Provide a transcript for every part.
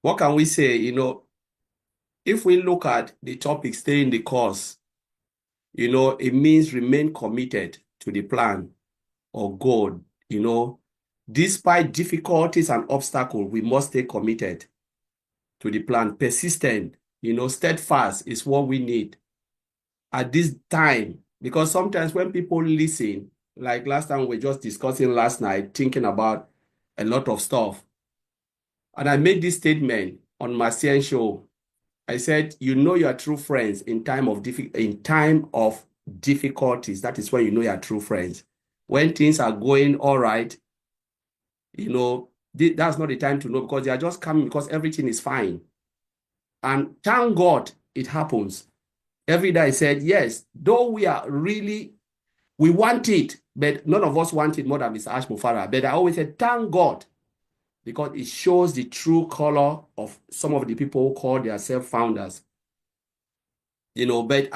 what can we say? If we look at the topic, stay in the course, it means remain committed to the plan or goal. Despite difficulties and obstacles, we must stay committed to the plan. Persistent, steadfast is what we need at this time. Because sometimes when people listen, like last time we were just discussing last night, thinking about a lot of stuff. And I made this statement on my CN show. I said, your true friends in time of difficulties. That is when you know your true friends. When things are going all right, that's not the time to know, because they are just coming because everything is fine. And thank God it happens. Every day I said, yes, though we want it, but none of us want it more than Mr. Ash Mufara. But I always said, thank God, because it shows the true color of some of the people who call themselves founders. But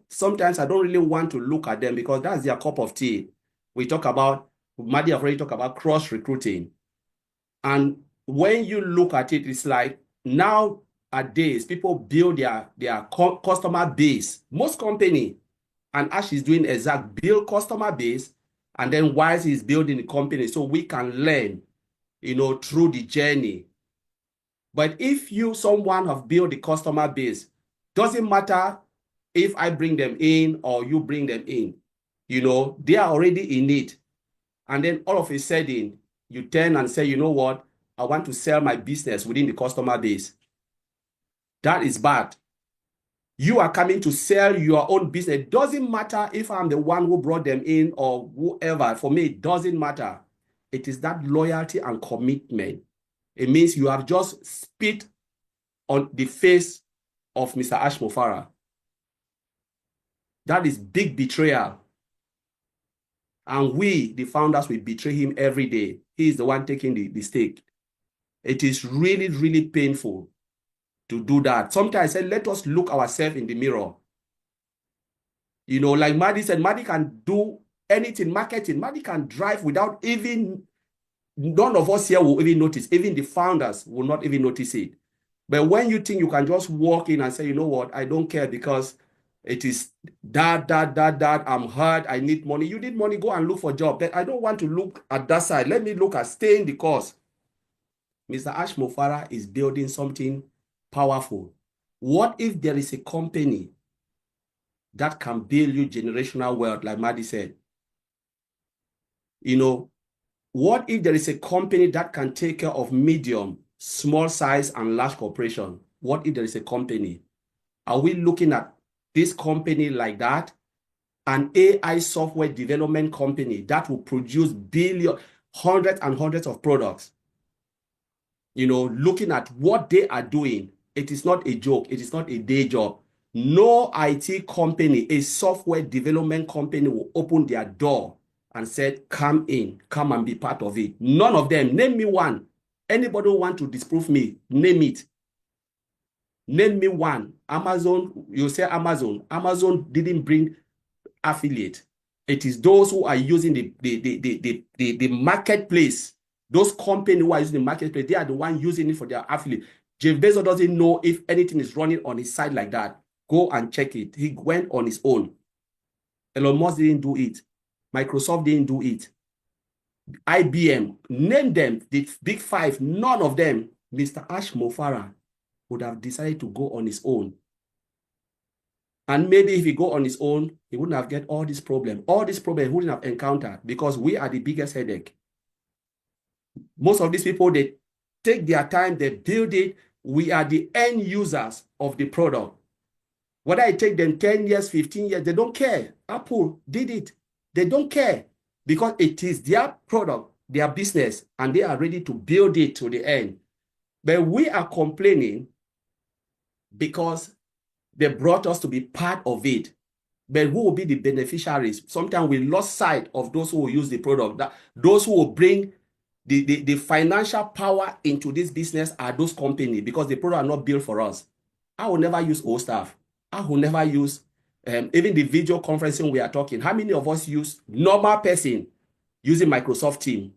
sometimes I don't really want to look at them because that's their cup of tea. Madi have already talked about cross-recruiting. And when you look at it, it's like nowadays, people build their customer base. Most company, and Ash is doing exact build customer base, and then Wise is building the company so we can learn, through the journey. But if someone have built the customer base, doesn't matter if I bring them in or you bring them in, they are already in it. And then all of a sudden, you turn and say, you know what? I want to sell my business within the customer base. That is bad. You are coming to sell your own business. It doesn't matter if I'm the one who brought them in or whoever. For me, it doesn't matter. It is that loyalty and commitment. It means you have just spit on the face of Mr. Ash Mufara. That is big betrayal. And we, the founders, will betray him every day. He is the one taking the stake. It is really, really painful to do that. Sometimes I say, let us look ourselves in the mirror. Like Madi said, Madi can do anything, marketing. Madi can drive without even, none of us here will even notice. Even the founders will not even notice it. But when you think you can just walk in and say, you know what, I don't care because it is that, I'm hurt, I need money. You need money, go and look for a job. But I don't want to look at that side. Let me look at staying the course. Mr. Ash Mufara is building something powerful. What if there is a company that can build you generational wealth, like Madi said? What if there is a company that can take care of medium, small size, and large corporation? What if there is a company? Are we looking at this company like that? An AI software development company that will produce hundreds and hundreds of products. Looking at what they are doing, it is not a joke. It is not a day job. No IT company, a software development company will open their door and said, come in, come and be part of it. None of them. Name me one. Anybody who want to disprove me, name it. Name me one. Amazon, you say Amazon. Amazon didn't bring affiliate. It is those who are using the marketplace. Those companies who are using the marketplace, they are the ones using it for their affiliate. Jeff Bezos doesn't know if anything is running on his side like that. Go and check it. He went on his own. Elon Musk didn't do it. Microsoft didn't do it. IBM, name them, the big five, none of them. Mr. Ash Mufara would have decided to go on his own. And maybe if he go on his own, he wouldn't have get all these problems. All these problems he wouldn't have encountered because we are the biggest headache. Most of these people, they take their time, they build it. We are the end users of the product. Whether it take them 10 years, 15 years, they don't care. Apple did it. They don't care because it is their product, their business, and they are ready to build it to the end. But we are complaining because they brought us to be part of it. But who will be the beneficiaries? Sometimes we lost sight of those who will use the product. Those who will bring the financial power into this business are those companies because the product are not built for us. I will never use old stuff. I will never use even the video conferencing we are talking. How many of us use normal person using Microsoft Teams?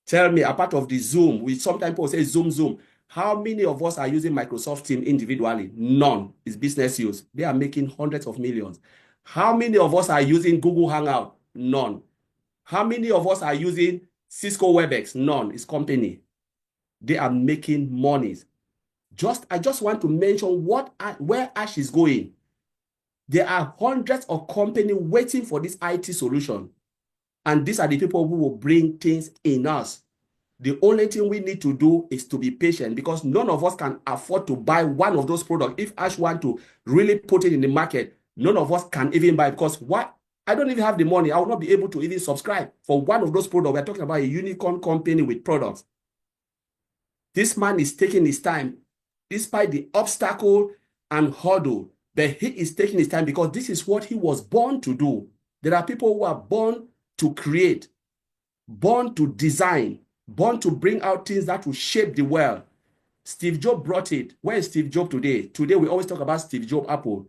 Tell me, a part of the Zoom, we sometimes people say Zoom. How many of us are using Microsoft Teams individually? None. It's business use. They are making hundreds of millions. How many of us are using Google Hangout? None. How many of us are using Cisco WebEx? None. It's company. They are making monies. I just want to mention where Ash is going. There are hundreds of companies waiting for this IT solution. And these are the people who will bring things in us. The only thing we need to do is to be patient, because none of us can afford to buy one of those products. If Ash want to really put it in the market, none of us can even buy, because what? I don't even have the money. I will not be able to even subscribe for one of those products. We're talking about a unicorn company with products. This man is taking his time, despite the obstacle and hurdle, but he is taking his time because this is what he was born to do. There are people who are born to create, born to design, born to bring out things that will shape the world. Steve Jobs brought it. Where is Steve Jobs today? Today, we always talk about Steve Jobs, Apple.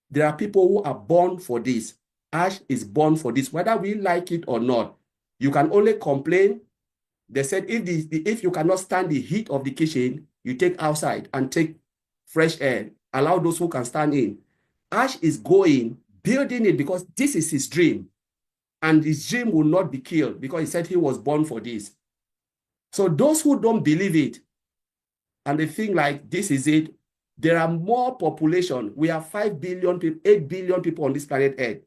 There are people who are born for this. Ash is born for this, whether we like it or not. You can only complain. They said if you cannot stand the heat of the kitchen, you take outside and take fresh air. Allow those who can stand in. Ash is building it because this is his dream. And his dream will not be killed because he said he was born for this. So those who don't believe it, and they think like this is it, there are more population. We have 5 billion people, 8 billion people on this planet Earth.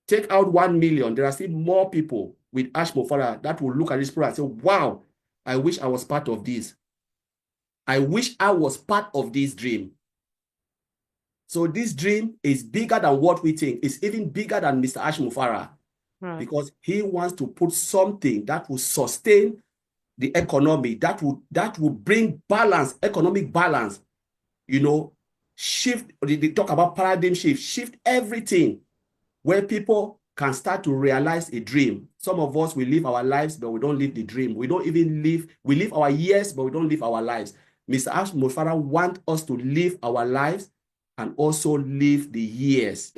Take out 1 million, there are still more people with Ash Mofara that will look at this program and say, wow, I wish I was part of this. I wish I was part of this dream. So this dream is bigger than what we think. It's even bigger than Mr. Ash Mofara. Right. Because he wants to put something that will sustain the economy, that will bring balance, economic balance, shift. They talk about paradigm shift everything, where people can start to realize a dream. Some of us, we live our lives, but we don't live the dream. We don't even live, we live our years, but we don't live our lives. Mr. Ash Mofara wants us to live our lives and also live the years.